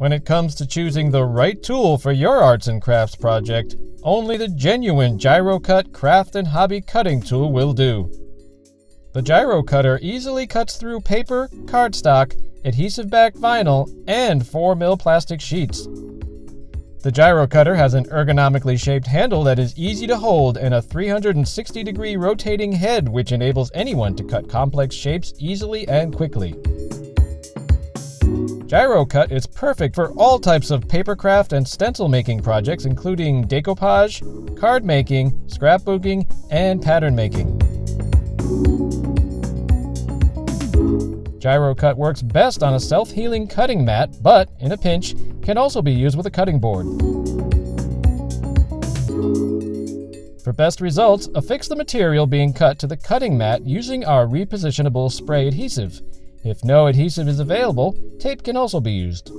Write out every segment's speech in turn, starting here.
When it comes to choosing the right tool for your arts and crafts project, only the genuine Gyro-Cut craft and hobby cutting tool will do. The Gyro-Cutter easily cuts through paper, cardstock, adhesive-backed vinyl, and 4mm plastic sheets. The Gyro-Cutter has an ergonomically shaped handle that is easy to hold and a 360-degree rotating head which enables anyone to cut complex shapes easily and quickly. Gyro-Cut is perfect for all types of papercraft and stencil making projects including decoupage, card making, scrapbooking, and pattern making. Gyro-Cut works best on a self-healing cutting mat, but, in a pinch, can also be used with a cutting board. For best results, affix the material being cut to the cutting mat using our Repositionable spray adhesive. If no adhesive is available, tape can also be used.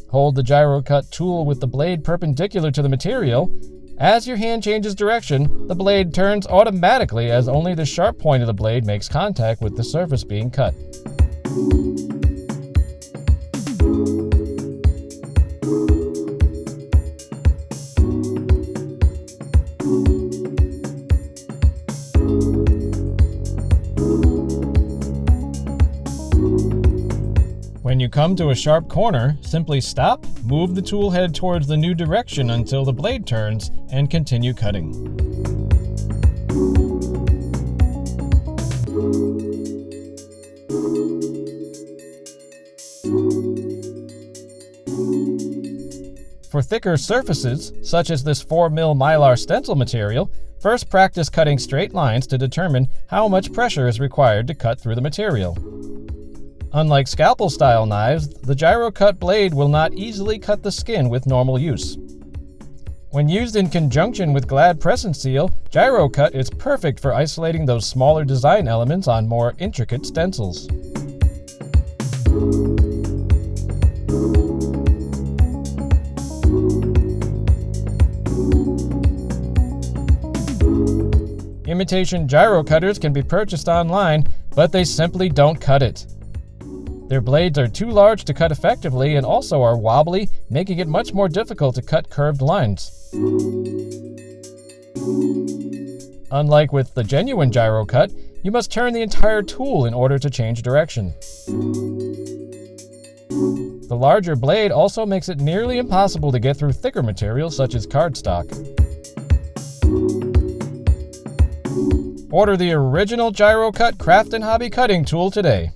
Hold the Gyro-Cut tool with the blade perpendicular to the material. As your hand changes direction, the blade turns automatically as only the sharp point of the blade makes contact with the surface being cut. When you come to a sharp corner, simply stop, move the tool head towards the new direction until the blade turns, and continue cutting. For thicker surfaces, such as this 4mm Mylar stencil material, first practice cutting straight lines to determine how much pressure is required to cut through the material. Unlike scalpel-style knives, the Gyro-Cut blade will not easily cut the skin with normal use. When used in conjunction with Glad Press and Seal, Gyro-Cut is perfect for isolating those smaller design elements on more intricate stencils. Imitation Gyro-Cutters can be purchased online, but they simply don't cut it. Their blades are too large to cut effectively and also are wobbly, making it much more difficult to cut curved lines. Unlike with the genuine Gyro-Cut, you must turn the entire tool in order to change direction. The larger blade also makes it nearly impossible to get through thicker materials such as cardstock. Order the original Gyro-Cut craft and hobby cutting tool today.